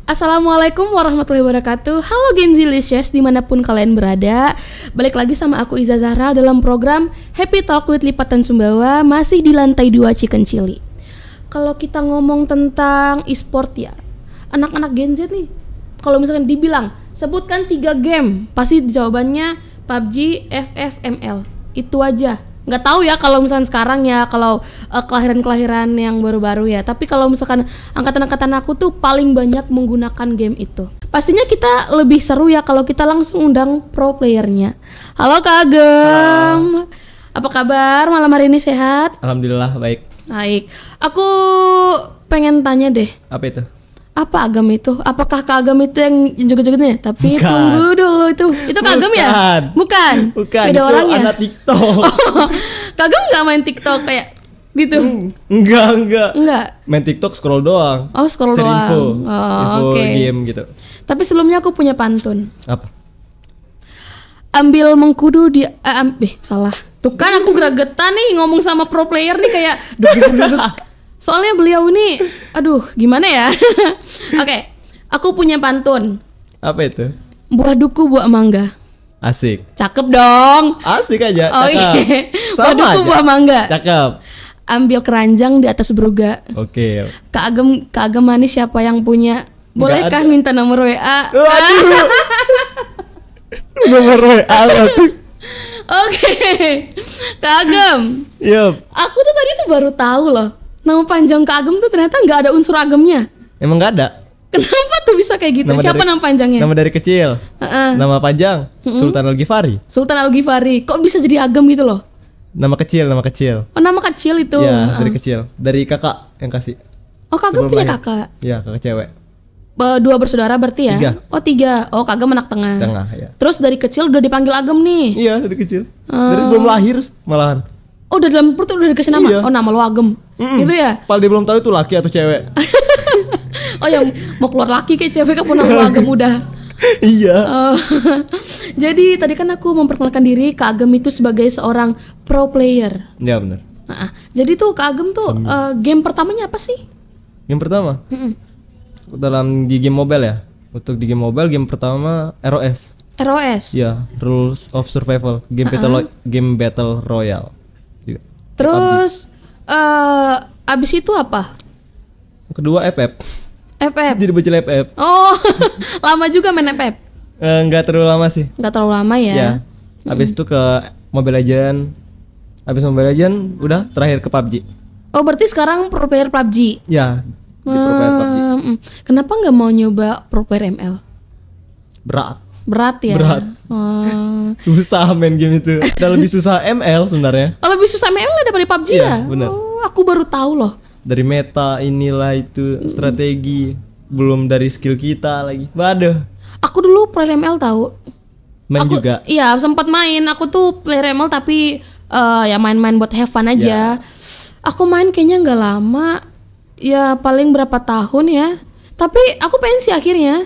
Assalamualaikum warahmatullahi wabarakatuh. Halo Gen Z dimanapun kalian berada. Balik lagi sama aku Iza Zahra dalam program Happy Talk with Lipatan Sumbawa. Masih di lantai 2 Chicken Chili. Kalau kita ngomong tentang e-sport ya, anak-anak Gen Z nih, kalau misalkan dibilang sebutkan 3 game, pasti jawabannya PUBG, FF, ML. Itu aja. Nggak tahu ya kalau misalkan sekarang ya, kalau kelahiran-kelahiran yang baru-baru ya. Tapi kalau misalkan angkatan-angkatan aku tuh paling banyak menggunakan game itu. Pastinya kita lebih seru ya kalau kita langsung undang pro playernya. Halo Kak Agem. Apa kabar malam hari ini, sehat? Alhamdulillah baik. Baik. Aku pengen tanya deh. Apa itu? Apa Agam itu? Apakah Kak Agam itu yang joget-jogetnya? Tapi Bukan. Tunggu dulu itu Kak Agam ya? Bukan. Bukan. Beda itu orangnya. anak TikTok. Oh, Kak Agam nggak main TikTok kayak gitu? Enggak. Enggak. Main TikTok scroll doang. Oh, scroll Cari doang. info. Oh, Info oke. game gitu. Tapi sebelumnya aku punya pantun. Apa? Ambil mengkudu di salah. Tuh kan aku gregetan nih ngomong sama pro player nih kayak duduk. Soalnya beliau ini aduh gimana ya. Oke, aku punya pantun. Apa itu? Buah duku buah mangga. Asik. Cakep dong. Asik aja. Oh Cakep. iya. Buah Sama duku aja. buah mangga. Cakep. Ambil keranjang di atas beruga. Oke. Kak Agem manis siapa yang punya? Bolehkah ada. minta nomor WA? Waduh. Nomor WA tuh. Oke. Kak Agem. Yup. Aku tuh tadi tuh baru tahu loh. Nama panjang Kak Agem tuh ternyata nggak ada unsur agemnya. Emang nggak ada? Kenapa tuh bisa kayak gitu? Siapa nama panjangnya? Nama dari kecil. Heeh. Nama panjang Sultan Al-Ghifari. Sultan Al-Ghifari. Kok bisa jadi Agem gitu loh? Nama kecil. Oh, nama kecil itu. Ya, Heeh. dari kecil. Dari kakak yang kasih. Oh, Kak Agem Sebelum punya lahir. kakak. Ya, kakak cewek. 2 bersaudara berarti ya? 3. Oh, 3. Oh, Kak Agem anak tengah. Tengah, ya. Terus dari kecil udah dipanggil Agem nih. Iya, dari kecil. Dari sebelum lahir malahan. Oh, udah dalam perut udah dikasih nama. Iya. Oh, nama lo Agem. Gitu ya? Padahal dia belum tahu itu laki atau cewek. Oh, yang mau keluar laki kayak cewek kan pun nama lo Agem udah. Iya. Oh, jadi tadi kan aku memperkenalkan diri Kak Agem itu sebagai seorang pro player. Iya benar. Nah, jadi tuh Kak Agem tuh game pertamanya apa sih? Game pertama dalam di game mobile ya. Untuk di game mobile game pertama ROS. ROS. Iya, Rules of Survival. Game battle royale. Iya. Terus abis itu apa? Kedua FF. FF. Jadi bocil FF. Oh, lama juga main FF. Enggak terlalu lama sih. Nggak terlalu lama ya? Ya. Habis itu ke Mobile Legend. Habis Mobile Legend udah terakhir ke PUBG. Oh, berarti sekarang pro player PUBG. Ya, di pro player PUBG. Kenapa nggak mau nyoba pro player ML? Berat ya? Berat. Susah main game itu. Dan lebih susah ML sebenarnya. Oh, lebih susah ML daripada PUBG Iya, ya? benar. Oh, aku baru tahu loh. Dari meta inilah itu strategi, belum dari skill kita lagi. Waduh. Aku dulu player ML tahu. Main Aku, juga. Iya, sempat main. Aku tuh player ML tapi ya main-main buat have fun aja. Aku main kayaknya nggak lama. Ya paling berapa tahun ya. Tapi aku pensi akhirnya.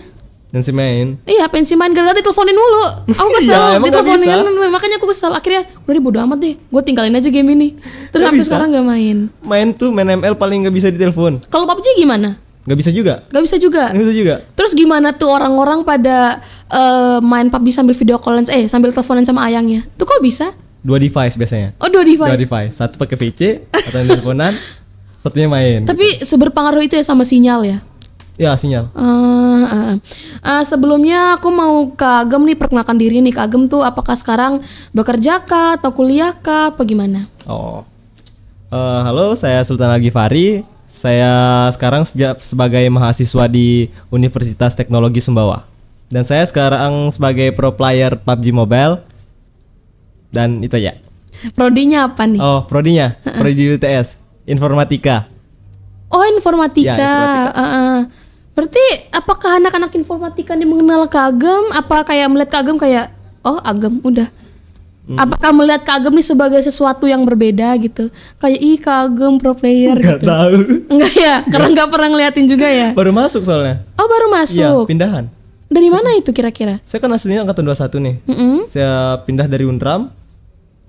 Dan si main. Iya, pensi main gara-gara diteleponin mulu. Aku kesel, Iya, emang nggak diteleponin. Makanya aku kesel. Akhirnya udah deh bodo amat deh. Gue tinggalin aja game ini. Terus Nggak sampai bisa. sekarang nggak main. Main ML paling nggak bisa ditelepon. Kalau PUBG gimana? Nggak bisa juga. Gak bisa juga. Nggak bisa juga. Terus gimana tuh orang-orang pada main PUBG sambil video callan, sambil teleponan sama ayangnya? Tuh kok bisa? 2 device biasanya. Oh, 2 device. 2 device. Satu pakai VC atau teleponan, satunya main. Tapi seberpengaruh itu ya sama sinyal ya? Ya sinyal. Sebelumnya aku mau Kak Agem nih perkenalkan diri nih. Kak Agem tuh apakah sekarang bekerja kah atau kuliah kah apa gimana? Oh. Halo, saya Sultan Al-Ghifari. Saya sekarang sebagai mahasiswa di Universitas Teknologi Sumbawa. Dan saya sekarang sebagai pro player PUBG Mobile. Dan itu ya. Prodinya apa nih? Oh, prodinya. Prodi UTS, Informatika. Oh, informatika. Ya, informatika. Berarti apakah anak-anak informatika ini mengenal Kak Agem? Apa kayak melihat Kak Agem kayak oh Agem udah? Apakah melihat Kak Agem nih sebagai sesuatu yang berbeda gitu? Kayak ih Kak Agem pro player Gak gitu. tahu. Enggak ya? Karena nggak pernah ngeliatin juga ya? Baru masuk soalnya. Oh, baru Iya, masuk. pindahan. Dari mana itu kira-kira? Saya kan aslinya angkatan 21 nih. Saya pindah dari Unram.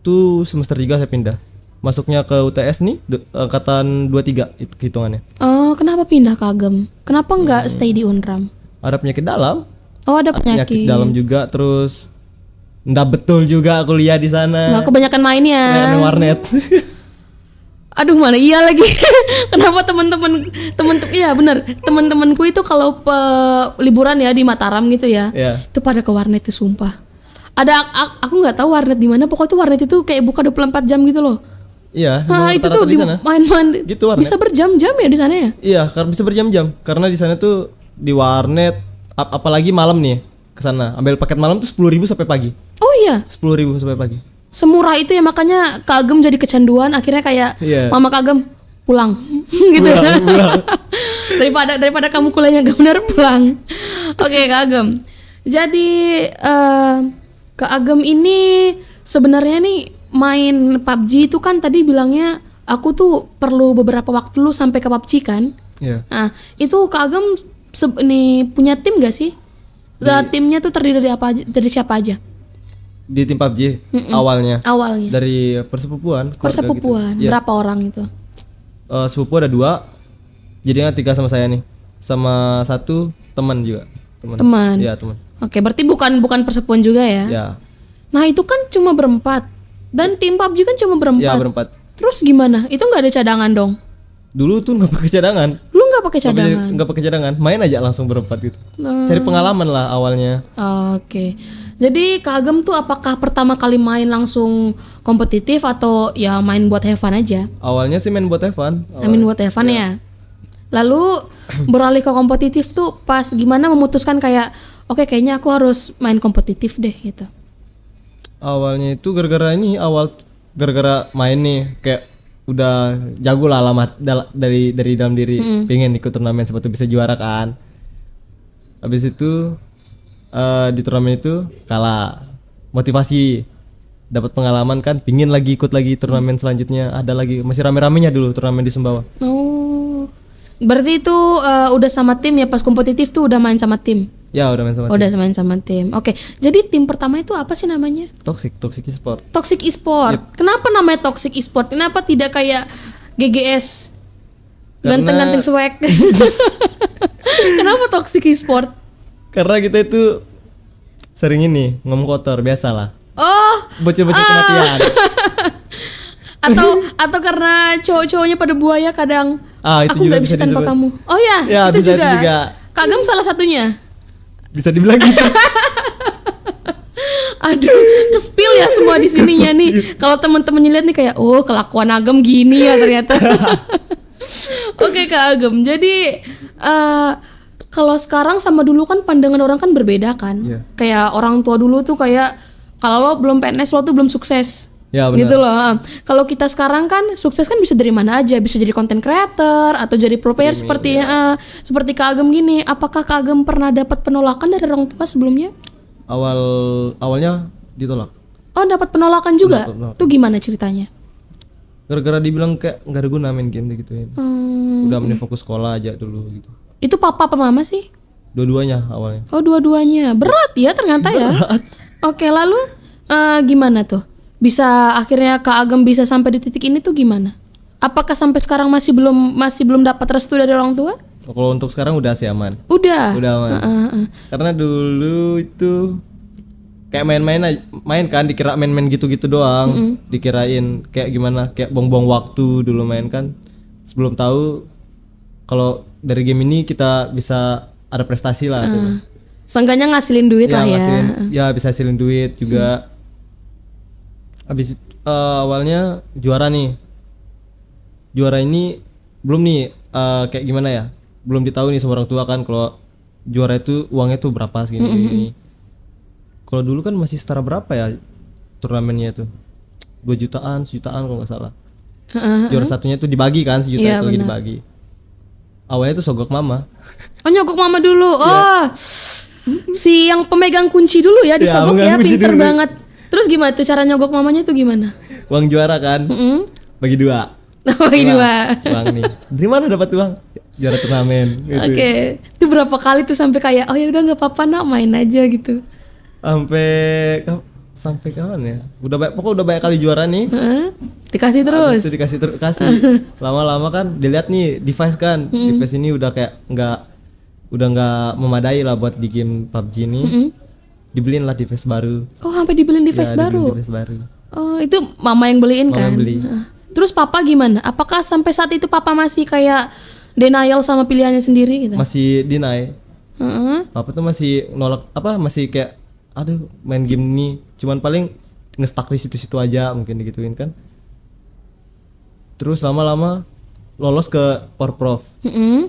Tuh semester 3 saya pindah. Masuknya ke UTS nih angkatan 23 itu hitungannya. Oh, kenapa pindah ke Agem? Kenapa nggak stay di Unram? Ada penyakit dalam. Oh, ada penyakit. Dalam juga, terus nggak betul juga kuliah di sana. Nggak kebanyakan main ya. Main warnet. Aduh, mana iya lagi. Kenapa teman-teman iya benar. Teman-temanku itu kalau liburan ya di Mataram gitu ya. Iya. Itu pada ke warnet itu sumpah. Aku nggak tahu warnet di mana, pokoknya tuh warnet itu kayak buka 24 jam gitu loh. Iya, itu tuh di sana. main-main Gitu warnet. bisa berjam-jam ya di sana ya? Iya, karena bisa berjam-jam. Karena di sana tuh di warnet apalagi malam nih ke sana. Ambil paket malam tuh 10.000 sampai pagi. Oh iya. 10.000 sampai pagi. Semurah itu ya, makanya Kak Agem jadi kecanduan, akhirnya kayak Mama Kak Agem pulang gitu. Pulang. daripada kamu kuliahnya gak benar, pulang. Oke, Kak Agem. Jadi Kak Agem ini sebenarnya nih main PUBG itu kan tadi bilangnya aku tuh perlu beberapa waktu dulu sampai ke PUBG kan. Iya. Nah, itu Kak Agem nih punya tim gak sih? Timnya tuh terdiri dari apa aja, dari siapa aja? Di tim PUBG awalnya dari persepupuan gitu. Berapa orang itu? Sepupu ada 2, jadinya 3 sama saya nih, sama 1 teman juga. Teman. Iya, teman. Oke, berarti bukan persepupuan juga ya? Ya. Nah, itu kan cuma berempat, dan tim PUBG kan cuma berempat. Ya, berempat. Terus gimana? Itu nggak ada cadangan dong? Dulu tuh nggak pakai cadangan. Lu nggak pakai cadangan? Nggak pakai cadangan, main aja langsung berempat gitu. Cari pengalaman lah awalnya. Oke. Jadi Kak Agem tuh apakah pertama kali main langsung kompetitif atau ya main buat have fun aja? Awalnya sih main buat have fun. Main buat have fun ya. Lalu beralih ke kompetitif tuh pas gimana memutuskan kayak oke, kayaknya aku harus main kompetitif deh gitu. Awalnya itu gara-gara main nih kayak udah jago lah alamat dari dalam diri, pengen ikut turnamen sepatu bisa juara kan. Habis itu di turnamen itu kalah, motivasi, dapat pengalaman kan, pingin lagi ikut lagi turnamen selanjutnya, ada lagi, masih rame-ramenya dulu turnamen di Sumbawa. Oh, berarti itu udah sama tim ya, pas kompetitif tuh udah main sama tim? Ya udah main sama tim. Udah main sama tim. Oke, jadi tim pertama itu apa sih namanya? Toxic Esport. Toxic Esport. Yep. Kenapa namanya Toxic Esport? Kenapa tidak kayak GGS? Ganteng-ganteng swag. Kenapa Toxic Esport? Karena kita itu sering ini ngomong kotor, biasalah. Oh, bocil-bocil kematian. atau karena cowok-cowoknya pada buaya kadang. Itu aku nggak bisa tanpa kamu. Oh ya, itu juga. Kak Agem salah satunya. Bisa dibilang gitu. Aduh, ke-spill ya semua di sininya nih. Kalau teman-temannya lihat nih kayak, oh kelakuan Agem gini ya ternyata. Oke, Kak Agem. Jadi kalau sekarang sama dulu kan pandangan orang kan berbeda kan. Yeah. Kayak orang tua dulu tuh kayak kalau lo belum PNS lo tuh belum sukses. Ya, benar. Gitu loh. Kalau kita sekarang kan sukses kan bisa dari mana aja, bisa jadi content creator atau jadi pro player seperti seperti Kak Agem gini. Apakah Kak Agem pernah dapat penolakan dari orang tua sebelumnya? Awalnya ditolak. Oh, dapat penolakan juga. Tuh gimana ceritanya? Gara-gara dibilang kayak nggak ada guna main game digituin. Udah mending fokus sekolah aja dulu gitu. Itu papa apa mama sih? Dua-duanya awalnya. Oh, dua-duanya. Berat ya ternyata ya. Oke, lalu gimana tuh? Bisa akhirnya Kak Agem bisa sampai di titik ini tuh gimana? Apakah sampai sekarang masih belum dapat restu dari orang tua? Kalau untuk sekarang udah sih aman. Udah aman. Karena dulu itu kayak main kan, dikira main-main gitu-gitu doang. Dikirain kayak gimana, kayak buang-buang waktu dulu main kan. Sebelum tahu kalau dari game ini kita bisa ada prestasi lah. Seenggaknya ngasilin duit lah ya. Ya bisa hasilin duit juga. Habis awalnya juara nih. Juara ini belum nih kayak gimana ya? Belum ditahu nih sama orang tua kan kalau juara itu uangnya tuh berapa segini. Kalau dulu kan masih setara berapa ya turnamennya itu? 2 jutaan, sejutaan kalau nggak salah. Juara satunya tuh dibagi kan, sejuta itu lagi dibagi. Awalnya tuh sogok mama. Oh, nyogok mama dulu. Oh. Si yang pemegang kunci dulu ya disogok ya, pinter banget. Terus gimana tuh cara nyogok mamanya tuh gimana? Uang juara kan, bagi 2. Bagi 2. Uang nih. Dari mana dapat uang? Juara turnamen. Gitu. Oke. Itu berapa kali tuh sampai kayak, oh ya udah nggak apa-apa nak, main aja gitu. Sampai kapan ya? Pokoknya udah banyak kali juara nih. Dikasih terus. Itu kasih. Lama-lama kan dilihat nih device kan. Device ini udah kayak nggak udah nggak memadai lah buat di game PUBG ini. Dibeliin lah device baru. Oh, sampai dibeliin device baru. Dibeliin device baru. Oh, itu mama yang beliin Mama kan? yang beli. Terus papa gimana? Apakah sampai saat itu papa masih kayak denial sama pilihannya sendiri gitu? Masih deny. Heeh. Papa tuh masih nolak masih kayak aduh main game ini cuman paling nge-stuck di situ-situ aja mungkin digituin kan. Terus lama-lama lolos ke Porprov.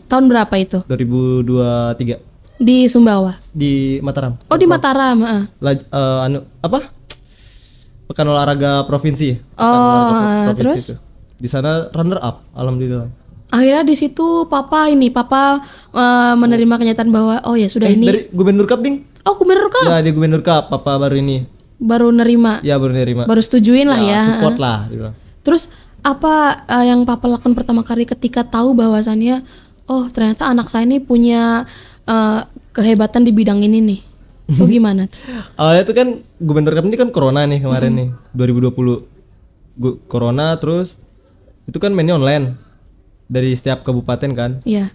Tahun berapa itu? 2023 Di Sumbawa. di Mataram. Oh, di Mataram, heeh. Pekan olahraga provinsi. Terus? Itu. Di sana runner up, alhamdulillah. Akhirnya di situ papa menerima kenyataan bahwa oh ya sudah ini. Dari Gubernur Cup, Ding. Oh, Gubernur Cup. Ya, di Gubernur Cup papa baru ini. Baru nerima. Ya, baru nerima. Baru setujuin lah ya. Support lah dibilang. Terus apa yang papa lakukan pertama kali ketika tahu bahwasannya oh ternyata anak saya ini punya kehebatan di bidang ini nih. Oh, gimana? Awalnya tuh kan Gubernur Cup ini kan corona nih kemarin nih 2020. Corona terus itu kan mainnya online dari setiap kabupaten kan. Iya.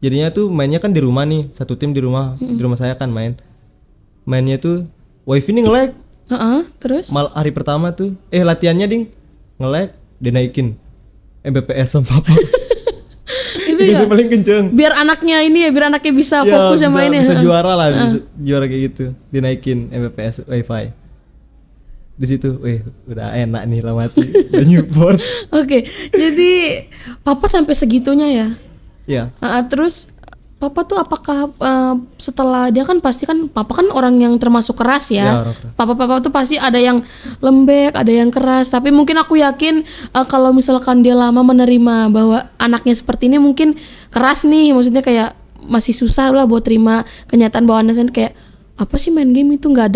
Jadinya tuh mainnya kan di rumah nih, satu tim di rumah saya kan mainnya tuh wifi nih nge-lag. Terus? Hari pertama tuh latihannya Ding nge-lag dinaikin Mbps sama papa. Itu ya. Paling kenceng. Biar anaknya bisa fokus sama ini. Bisa juara lah, bisa juara kayak gitu. Dinaikin Mbps wifi. Di situ, udah enak nih lah mati. Udah Newport. Oke, jadi papa sampai segitunya ya. Iya. Terus papa tuh apakah setelah dia kan pasti kan papa kan orang yang termasuk keras ya. Papa tuh pasti ada yang lembek, ada yang keras. Tapi mungkin aku yakin kalau misalkan dia lama menerima bahwa anaknya seperti ini mungkin keras nih. Maksudnya kayak masih susah lah buat terima kenyataan bahwa anaknya kayak apa sih main game itu nggak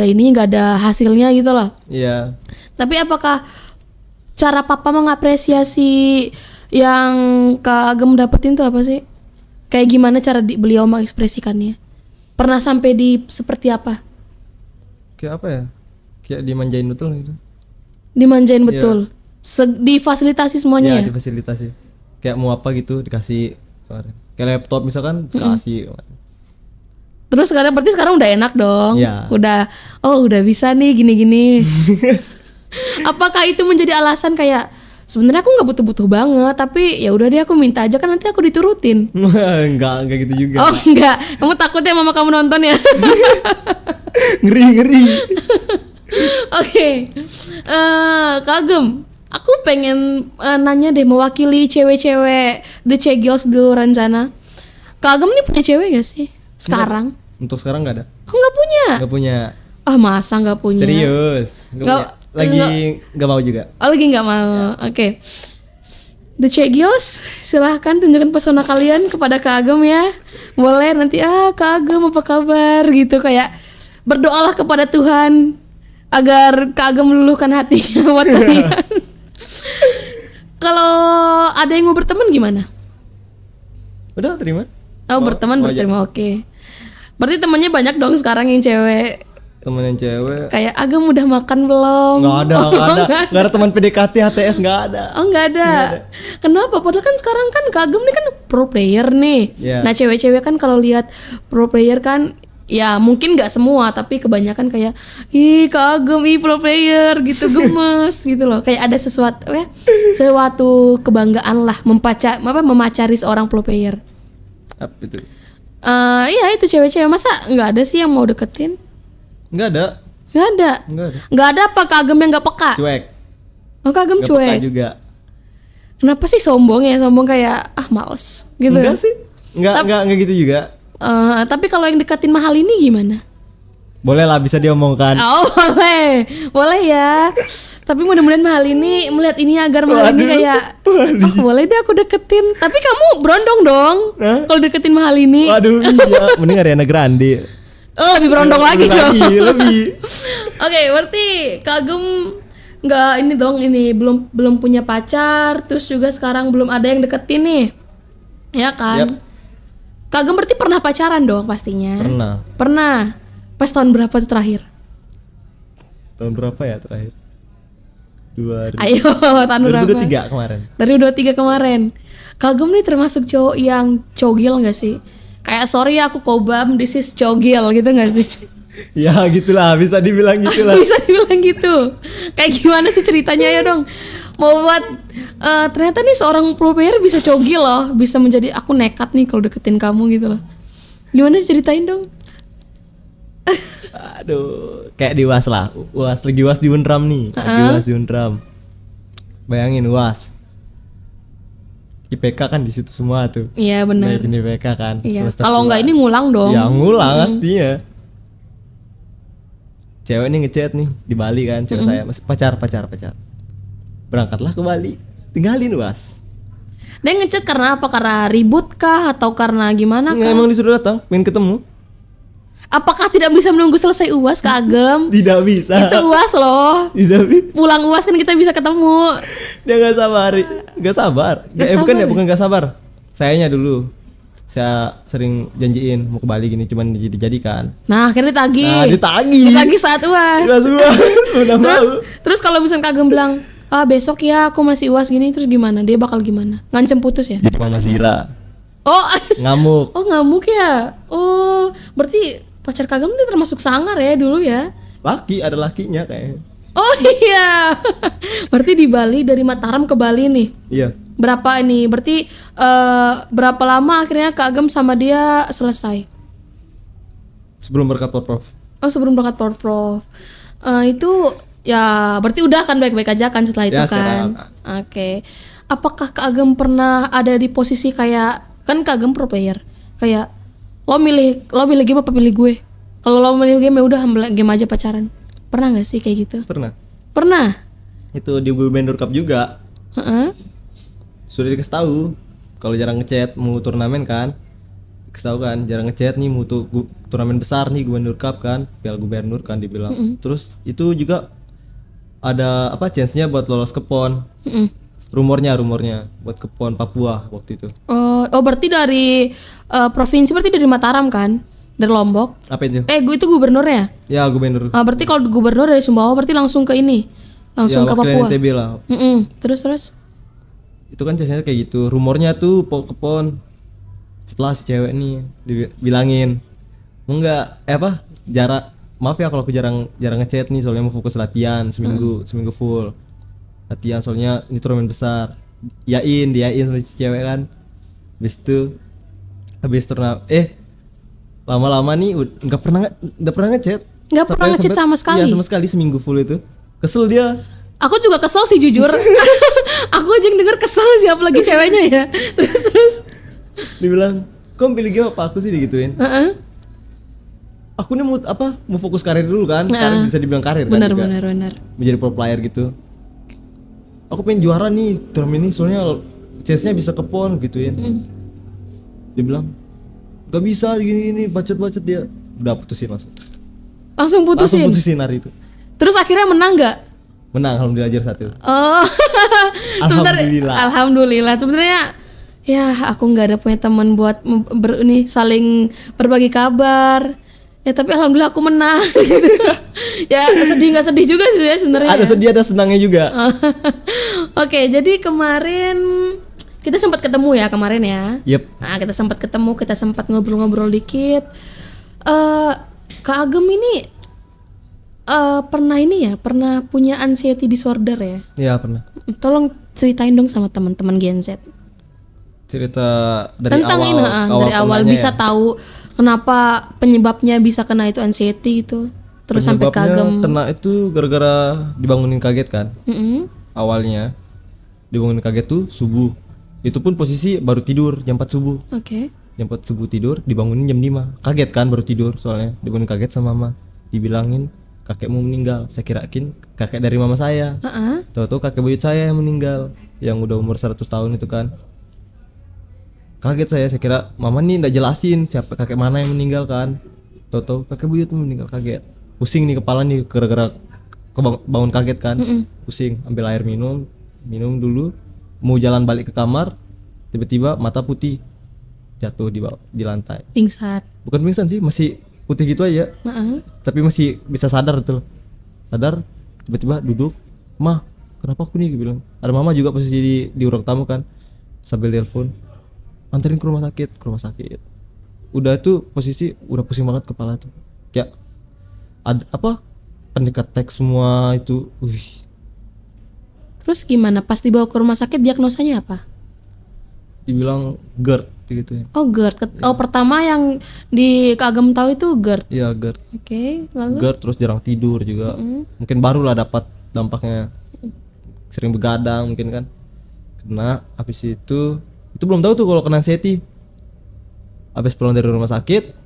ada hasilnya gitu loh. Iya. Tapi apakah cara papa mengapresiasi yang Kak Agem dapetin tuh apa sih? Kayak gimana cara beliau mengekspresikannya? Pernah sampai di seperti apa? Kayak apa ya? Kayak dimanjain betul gitu. Dimanjain betul. Difasilitasi semuanya ya? Difasilitasi. Kayak mau apa gitu dikasih. Kayak laptop misalkan dikasih. Terus berarti sekarang udah enak dong. Ya. Udah bisa nih gini-gini. Apakah itu menjadi alasan kayak sebenarnya aku nggak butuh-butuh banget, tapi ya udah deh aku minta aja kan nanti aku diturutin. Enggak gitu juga. Oh enggak, kamu takutnya mama kamu nonton ya? Ngeri. Oke. Kak Agem, aku pengen nanya deh mewakili cewek-cewek The Cegils di luar sana. Kak Agem nih punya cewek gak sih? Sekarang? Untuk sekarang nggak ada. Oh nggak punya? Nggak punya. Ah masa nggak punya? Serius? Lagi nggak mau juga. Oh lagi nggak mau. Oke. The Cegils, silahkan tunjukkan pesona kalian kepada Kak Agem ya. Boleh nanti Kak Agem apa kabar gitu kayak berdoalah kepada Tuhan agar Kak Agem meluluhkan hatinya buat kalian. Kalau ada yang mau berteman gimana? Udah terima. Oh berteman berterima oke. Berarti temannya banyak dong sekarang yang cewek. Temen yang cewek. Kayak Agem udah makan belum? Nggak ada teman PDKT HTS nggak ada. Oh nggak ada. Kenapa? Padahal kan sekarang kan Kak Agem nih kan pro player nih. Yeah. Nah cewek-cewek kan kalau lihat pro player kan ya mungkin nggak semua tapi kebanyakan kayak ih Kak Agem pro player gitu gemes gitu loh. Kayak ada sesuatu kebanggaan lah memacari seorang pro player. Apa itu? Iya itu cewek-cewek masa nggak ada sih yang mau deketin? Nggak ada. Nggak ada apa Kak Agem yang nggak peka? Cuek. Oh Kak Agem cuek. Peka juga. Kenapa sih sombong kayak males gitu? Enggak sih. Enggak gitu juga. Tapi kalau yang deketin mahal ini gimana? Boleh lah bisa diomongkan. Oh boleh ya. Tapi mudah-mudahan mahal ini melihat ini agar mahal ini kayak boleh deh aku deketin. Tapi kamu berondong dong kalau deketin mahal ini. Waduh iya. Mending Ariana Grande. Lebih berondong lagi dong. Lebih. Oke, berarti Kak Agem nggak ini belum punya pacar, terus juga sekarang belum ada yang deketin nih, ya kan? Yep. Kak Agem berarti pernah pacaran dong pastinya. Pernah. Pas tahun berapa tuh terakhir? Tahun berapa ya terakhir? Ayo, tahun berapa? 2023 kemarin. Dari 2023 kemarin. Kak Agem nih termasuk cowok yang cogil nggak sih? Kayak sorry ya aku kobam, this is cogil gitu gak sih? Ya gitulah, bisa dibilang gitulah. Bisa dibilang gitu. Kayak gimana sih ceritanya ya dong? Mau buat ternyata nih seorang pro player bisa cogil loh, bisa menjadi aku nekat nih kalau deketin kamu gitu loh. Gimana sih, ceritain dong? Aduh, kayak di UAS lah. UAS lagi UAS di Unram nih. Lagi UAS di Unram. Bayangin UAS. IPK kan di situ semua tuh. Iya benar. Naikin IPK kan. Iya. semester Kalau 2. nggak ini ngulang dong. Ya ngulang pastinya. Cewek nih ngechat nih di Bali kan, cewek saya masih pacar. Berangkatlah ke Bali, tinggalin UAS. Dia ngechat karena apa? Karena ribut kah atau karena gimana Nggak, kah? emang disuruh datang, pengen ketemu. Apakah tidak bisa menunggu selesai UAS Kak Agem? Tidak bisa. Itu UAS loh. Tidak bisa. Pulang UAS kan kita bisa ketemu. Dia nggak sabar. Bukan nggak sabar. Sayanya dulu. Saya sering janjiin mau ke Bali gini, cuman dijadikan. Nah akhirnya ditagih. Ditagih saat UAS. Terus kalau misalnya Kak Agem bilang, besok ya aku masih UAS gini, terus gimana? Dia bakal gimana? Ngancem putus ya? Jadi Mama Zila. Oh ngamuk. Oh ngamuk ya? Oh berarti pacar Kak Agem itu termasuk sangar ya dulu ya? Laki, ada lakinya kayaknya. Oh iya. Berarti di Bali, dari Mataram ke Bali nih. Iya. Berapa ini? Berarti berapa lama akhirnya Kak Agem sama dia selesai? Sebelum berangkat Porprov. Oh sebelum berangkat Porprov. Itu ya berarti udah kan baik-baik aja kan setelah itu Ya, kan? sekarang. Oke. Apakah Kak Agem pernah ada di posisi kayak, kan Kak Agem pro player, kayak lo milih game apa milih gue? Kalau lo milih game ya udah ambil game aja pacaran. Pernah nggak sih kayak gitu? Pernah. Itu di Gubernur Cup juga. Sudah dikasih tahu kalau jarang ngechat mau turnamen kan. Dikasih tahu kan jarang ngechat nih mau turnamen besar nih Gubernur Cup kan, Piala Gubernur kan dibilang. Terus itu juga ada apa chance-nya buat lolos ke PON. Rumornya buat ke PON Papua waktu itu. Oh berarti dari provinsi, berarti dari Mataram kan? Dari Lombok. Apa itu? Gue itu gubernurnya. Ya gubernur. Berarti kalau gubernur dari Sumbawa berarti langsung ke ini, langsung ya, ke Papua. NTB lah. Terus. Itu kan chance-nya kayak gitu. Rumornya tuh ke PON. Setelah si cewek nih dibilangin, enggak maaf ya kalau aku jarang ngechat nih, soalnya mau fokus latihan seminggu full. Latihan soalnya ini turnamen besar. Diain sama si cewek kan. Habis turnamen lama-lama nih nggak pernah ngechat. Nggak pernah ngechat sama sekali. Iya sama sekali seminggu full itu. Kesel dia. Aku juga kesel sih jujur. Aku aja yang denger kesel sih, apalagi ceweknya ya. Terus. Dibilang, kau pilih game apa? Aku sih digituin. Aku nih mau fokus karir dulu kan. Karir bisa dibilang karir benar, kan. Benar. Menjadi pro player gitu. Aku pengen juara nih turnamen ini soalnya chance-nya bisa ke PON gituin. Dia bilang gak bisa gini bacot dia. Udah putusin Langsung putusin hari itu. Terus akhirnya menang gak? Menang, alhamdulillah juara 1. Oh. Alhamdulillah. Sebenarnya ya aku nggak ada punya teman buat saling berbagi kabar. Ya tapi alhamdulillah aku menang. Ya sedih nggak sedih juga sih ya sebenarnya. Ada sedih ada senangnya juga. Oke, jadi kemarin kita sempat ketemu ya kemarin ya. Yep. Nah, kita sempat ketemu, kita sempat ngobrol-ngobrol dikit. Kak Agem ini pernah punya anxiety disorder ya? Iya pernah. Tolong ceritain dong sama teman-teman Gen Z. Cerita dari tentang awal bisa tahu kenapa penyebabnya bisa kena itu anxiety itu. Terus sampai Kak Agem kena itu gara-gara dibangunin kaget kan. Awalnya dibangunin kaget tuh subuh. Itu pun posisi baru tidur jam 4 subuh. Oke. Jam 4 subuh tidur, dibangunin jam 5. Kaget kan baru tidur soalnya. Dibangunin kaget sama mama. Dibilangin kakekmu meninggal. Saya kirain kakek dari mama saya. Tahu-tahu kakek buyut saya yang meninggal, yang udah umur 100 tahun itu kan. Kaget saya kira mama nih nggak jelasin siapa kakek mana yang meninggal kan. Tahu-tahu kakek buyut meninggal, kaget. Pusing nih kepala nih gara-gara bangun kaget kan. Pusing, ambil air minum dulu. Mau jalan balik ke kamar, tiba-tiba mata putih, jatuh di lantai. Pingsan. Bukan pingsan sih, masih putih gitu aja. Tapi masih bisa sadar tuh. Sadar, tiba-tiba duduk. "Ma, kenapa aku nih?" Gue bilang. Ada mama juga posisi di ruang tamu kan. Sambil telepon, "Anterin ke rumah sakit." udah tuh posisi udah pusing banget kepala tuh. Kayak ada apa? Pendekat teks semua itu. Terus gimana? Pas dibawa ke rumah sakit diagnosanya apa? Dibilang GERD gitu ya. Oh GERD. Oh pertama yang di Kagem tahu itu GERD. Iya GERD. Oke, lalu? GERD terus jarang tidur juga. Mungkin barulah dapat dampaknya. Sering begadang mungkin kan. Kena habis itu belum tahu tuh kalau kena anxiety. Habis pulang dari rumah sakit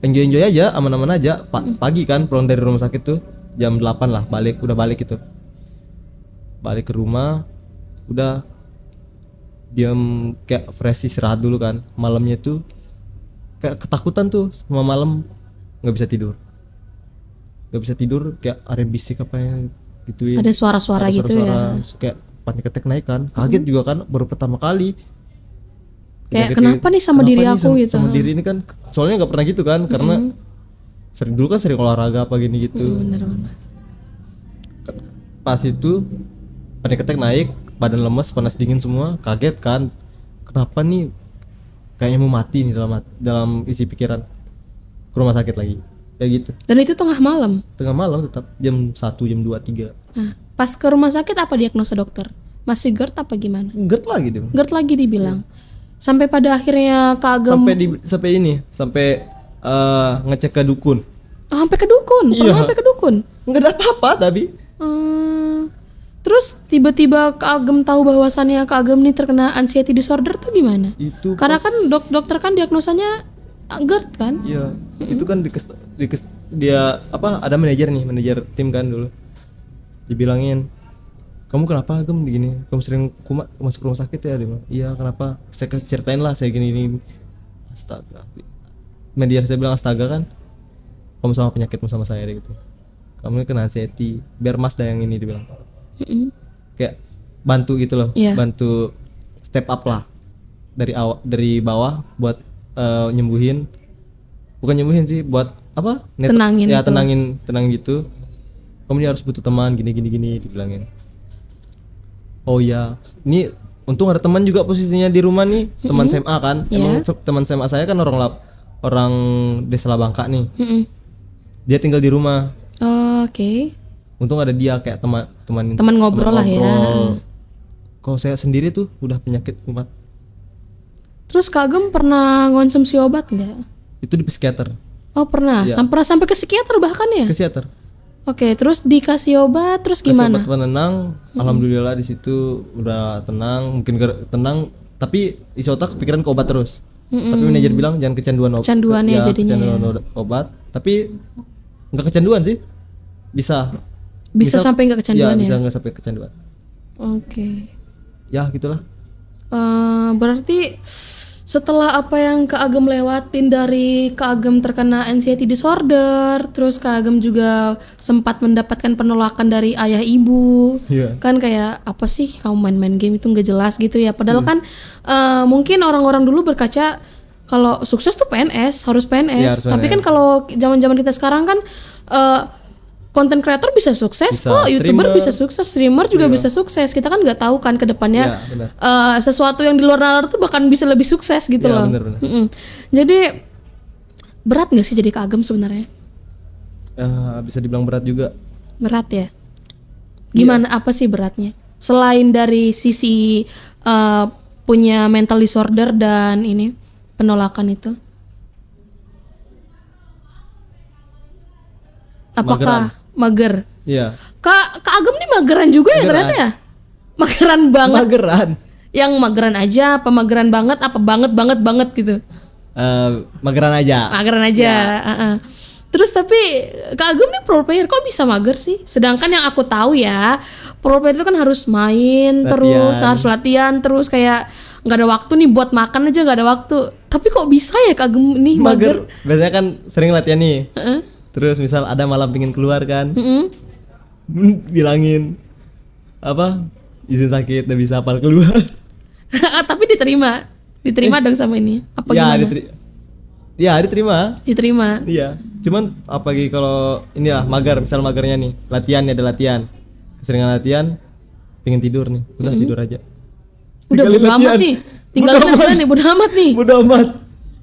enjoy aja, aman-aman aja. Pagi kan pulang dari rumah sakit tuh jam 8 lah, udah balik gitu. Balik ke rumah udah diam kayak fresh istirahat dulu kan. Malamnya tuh kayak ketakutan tuh semua malam, nggak bisa tidur kayak ada bisik apa yang gituin. Ada suara-suara gitu ya. Kayak panic attack naik kan, kaget juga kan, baru pertama kali. Kayak kenapa nih sama diri aku gitu. Sama diri ini kan, soalnya nggak pernah gitu kan, karena sering olahraga apa gini gitu. Bener-bener. Pas itu panic attack naik, badan lemes, panas dingin semua, kaget kan, kenapa nih, kayaknya mau mati nih dalam isi pikiran. Ke rumah sakit lagi, kayak gitu. Dan itu tengah malam. Tengah malam tetap jam 1, jam 2, 3. Nah, pas ke rumah sakit apa diagnosa dokter? Masih GERD apa gimana? GERD lagi dia. GERD lagi dibilang. Sampai pada akhirnya Kagem sampai ngecek ke dukun. sampai ke dukun. Iya. Pernah sampai ke dukun. Enggak ada apa-apa tapi. Terus tiba-tiba Kagem tahu bahwasannya Kagem nih terkena anxiety disorder tuh gimana? Itu karena kan dokter kan diagnosanya GERD kan? Iya. Itu kan dia apa, ada manajer tim kan dulu. Dibilangin, kamu kenapa Gem begini? Kamu sering masuk rumah sakit ya? Dia bilang, iya kenapa? Saya ceritain lah saya gini. Astaga. Manajer saya bilang astaga kan, kamu sama penyakitmu sama saya deh gitu. Kamu kena anxiety, biar mas dah yang ini dibilang. Kayak bantu gitu loh, bantu step up lah dari bawah buat bukan nyembuhin sih, buat apa? Tenangin ya, itu. tenang gitu. Kamu harus butuh teman gini dibilangin. Oh ya, ini untung ada teman juga posisinya di rumah nih, teman SMA kan. Emang teman SMA saya kan orang Desa Labangka nih. Dia tinggal di rumah. Oke. Untung ada dia kayak teman ngobrol lah ya. Kalau saya sendiri tuh udah penyakit kumat. Terus Kagem pernah ngonsumsi obat nggak? Itu di psikiater. Oh pernah, Ya. sampai ke psikiater bahkan ya? Ke psikiater. Oke, terus dikasih obat, terus gimana? Kasih obat penenang, alhamdulillah di situ udah tenang, mungkin tenang, tapi isi otak kepikiran ke obat terus. Tapi manajer bilang jangan kecanduan obat. Kecanduannya jadinya kecanduan obat, tapi nggak kecanduan sih, bisa sampai nggak kecanduan ya? Bisa nggak sampai kecanduan. Oke. Ya gitulah. Berarti setelah apa yang Kagem lewatin, dari Kagem terkena anxiety disorder, terus Kagem juga sempat mendapatkan penolakan dari ayah ibu. Kan kayak apa sih kamu main-main game itu nggak jelas gitu ya. Padahal kan mungkin orang-orang dulu berkaca kalau sukses tuh PNS, harus PNS. Ya, harus Tapi PNS. kan kalau zaman-zaman kita sekarang kan content creator bisa sukses kok, YouTuber bisa sukses, streamer juga bisa sukses. Kita kan nggak tahu kan ke depannya sesuatu yang di luar nalar tuh bahkan bisa lebih sukses gitu loh. Bener. Jadi berat nggak sih jadi Kagem sebenarnya? Bisa dibilang berat juga. Berat ya. Gimana, apa sih beratnya? Selain dari sisi punya mental disorder dan ini penolakan itu. Apakah mager? Iya. Kak Agem nih mageran juga ya ternyata ya? Mageran banget. Mageran. Yang mageran aja apa mageran banget apa banget gitu? Mageran aja. Mageran aja. Terus tapi Kak Agem nih pro player kok bisa mager sih? Sedangkan yang aku tahu ya, pro player itu kan harus main terus, harus latihan terus, kayak nggak ada waktu nih buat makan aja, nggak ada waktu. Tapi kok bisa ya Kak Agem nih mager? Biasanya kan sering latihan nih. Terus misal ada malam pingin keluar kan, bilangin apa, izin sakit, gak bisa apal keluar. Tapi diterima dong sama ini. Apa ya, gimana? Diterima. Iya. Cuman apalagi kalau inilah mager, misal magernya nih, ada latihan, keseringan latihan, pingin tidur nih, udah tidur aja. Udah bodo amat nih. tinggalin aja nih, bodo amat nih. Bodo amat.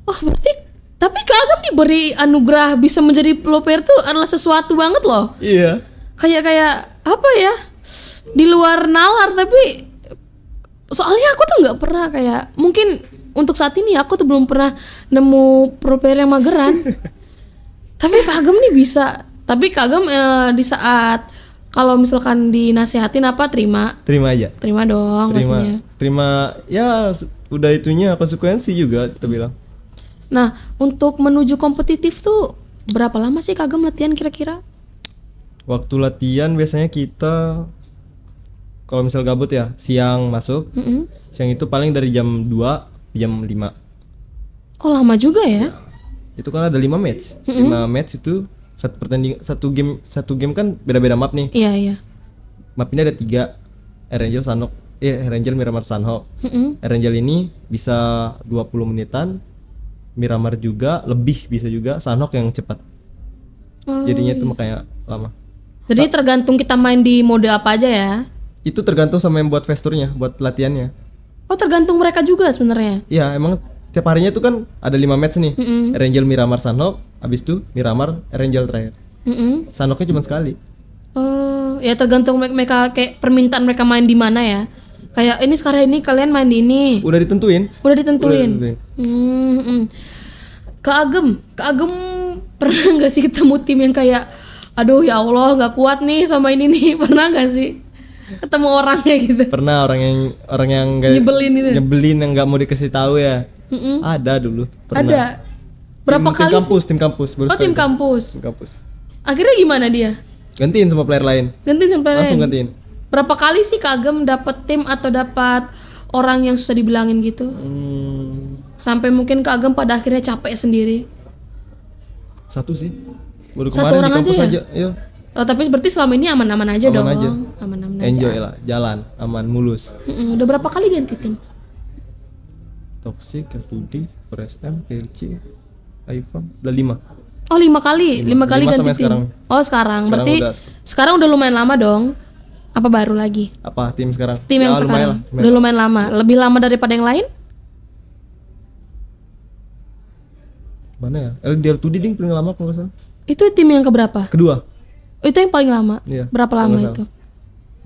Wah berarti, tapi Kak diberi anugerah bisa menjadi pro player tuh adalah sesuatu banget loh. Iya. Kayak apa ya, di luar nalar, tapi soalnya aku tuh nggak pernah kayak, mungkin untuk saat ini aku tuh belum pernah nemu pro player yang mageran. Tapi Kak Agam nih bisa. Tapi Kak Agam di saat kalau misalkan dinasehatin apa, terima aja. Terima dong pastinya. Terima ya, udah itunya konsekuensi juga kita bilang. Nah, untuk menuju kompetitif tuh berapa lama sih Kak Agam latihan kira-kira? Waktu latihan biasanya kita kalau misal gabut ya, siang masuk. Siang itu paling dari jam 2 jam 5. Oh, lama juga ya? Itu kan ada 5 match. 5 match itu satu game kan beda-beda map nih. Iya. Map ini ada 3. Erangel Sanhok, Erangel Miramar Sanhok. Erangel ini bisa 20 menitan. Miramar juga lebih bisa juga, Sanhok yang cepat. Jadinya itu makanya lama. Jadi tergantung kita main di mode apa aja ya? Itu tergantung sama yang buat vesturnya, buat latihannya. Oh, tergantung mereka juga sebenarnya. Iya, emang tiap harinya tuh kan ada 5 match nih. Erangel Miramar Sanhok, habis itu Miramar Erangel terakhir. Sanhoknya cuma sekali. Oh, ya tergantung mereka, kayak permintaan mereka main di mana ya. Kayak ini sekarang ini kalian main di ini. Udah ditentuin. Kak Agam pernah nggak sih ketemu tim yang kayak, aduh ya Allah nggak kuat nih sama ini nih, pernah nggak sih ketemu orangnya gitu? Pernah, orang yang gak, nyebelin yang nggak mau dikasih tahu ya. Ada dulu. Pernah. Ada. Berapa kali? Tim kampus. Tim kampus. Akhirnya gimana dia? Gantiin sama player lain. Langsung gantiin. Berapa kali sih Kak Agam dapat tim atau dapat orang yang susah dibilangin gitu? Sampai mungkin Kak Agam pada akhirnya capek sendiri. Satu sih. Baru Satu kemarin orang di kampus aja. Ya? Oh, tapi berarti selama ini aman-aman aja dong. Aman aja. Enjoy lah, jalan aman, mulus. Udah berapa kali ganti tim? Toxic, L2D, 4SM, PLC, iPhone, udah 5. Oh 5 kali, 5 kali ganti tim. Sekarang. Oh sekarang berarti sekarang udah lumayan lama dong. Apa baru lagi? Apa tim sekarang? Tim yang sekarang udah lumayan lama. Lebih lama daripada yang lain? Mana ya? LDR2D ding paling lama kalau nggak salah. Itu tim yang keberapa? Kedua. Itu yang paling lama. Iya, berapa lama itu?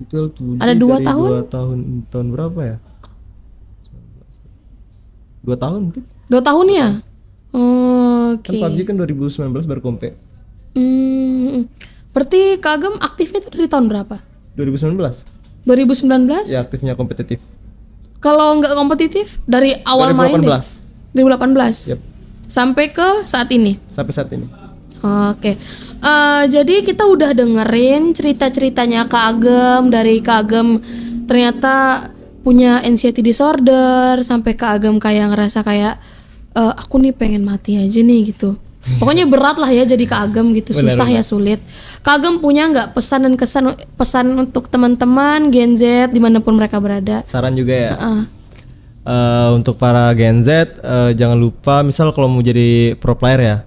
Itu L2D ada 2 tahun? 2 tahun berapa ya? 2 tahun mungkin. 2 tahun ya? Oke. Kan PUBG kan 2019 baru kompe. Berarti Kak Agam aktifnya itu dari tahun berapa? 2019. 2019? Ya, aktifnya kompetitif. Kalau nggak kompetitif dari awal 2018. main deh? 2018. Yep. Sampai ke saat ini. Sampai saat ini. Oke. Jadi kita udah dengerin cerita-ceritanya Kak Agam, dari Kak Agam ternyata punya anxiety disorder, sampai Kak Agam kayak ngerasa kayak aku nih pengen mati aja nih gitu. Pokoknya berat lah ya jadi Kak Agam gitu, susah ya, sulit. Kak Agam punya nggak pesan dan pesan untuk teman-teman Gen Z dimanapun mereka berada? Saran juga ya. Untuk para Gen Z, jangan lupa misal kalau mau jadi pro player ya,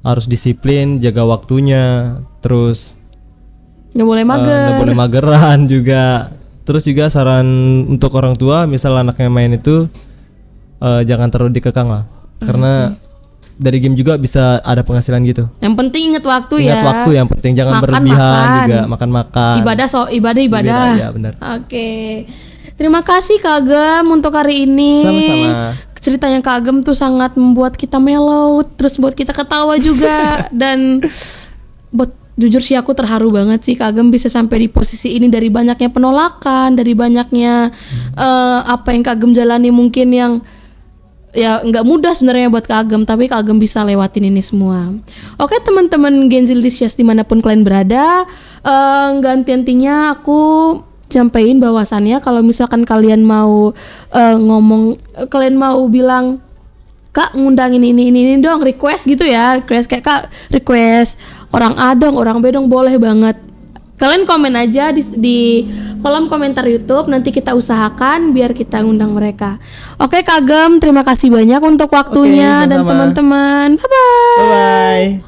harus disiplin, jaga waktunya, terus nggak boleh mager. Nggak boleh mageran juga. Terus juga saran untuk orang tua, misal anaknya main itu jangan terlalu dikekang lah, karena dari game juga bisa ada penghasilan gitu. Yang penting ingat waktu ya. Ingat waktu yang penting, jangan berlebihan juga, makan. Ibadah. Ya, benar. Oke. Terima kasih Kak Agam untuk hari ini. Sama-sama. Ceritanya Kak Agam tuh sangat membuat kita mellow, terus buat kita ketawa juga dan jujur sih aku terharu banget sih Kak Agam bisa sampai di posisi ini, dari banyaknya penolakan, dari banyaknya apa yang Kak Agam jalani mungkin yang ya nggak mudah sebenarnya buat Kak Agam, tapi Kak Agam bisa lewatin ini semua. Oke teman-teman Gen Zilicious dimanapun kalian berada, nggak henti-hentinya aku nyampein bahwasannya kalau misalkan kalian mau kalian mau bilang Kak ngundangin ini dong, request gitu ya, request orang A dong, orang B dong, boleh banget. Kalian komen aja di kolom komentar YouTube, nanti kita usahakan biar kita ngundang mereka. Oke Kak Agam, terima kasih banyak untuk waktunya. Oke, dan teman-teman. Bye-bye. Bye-bye.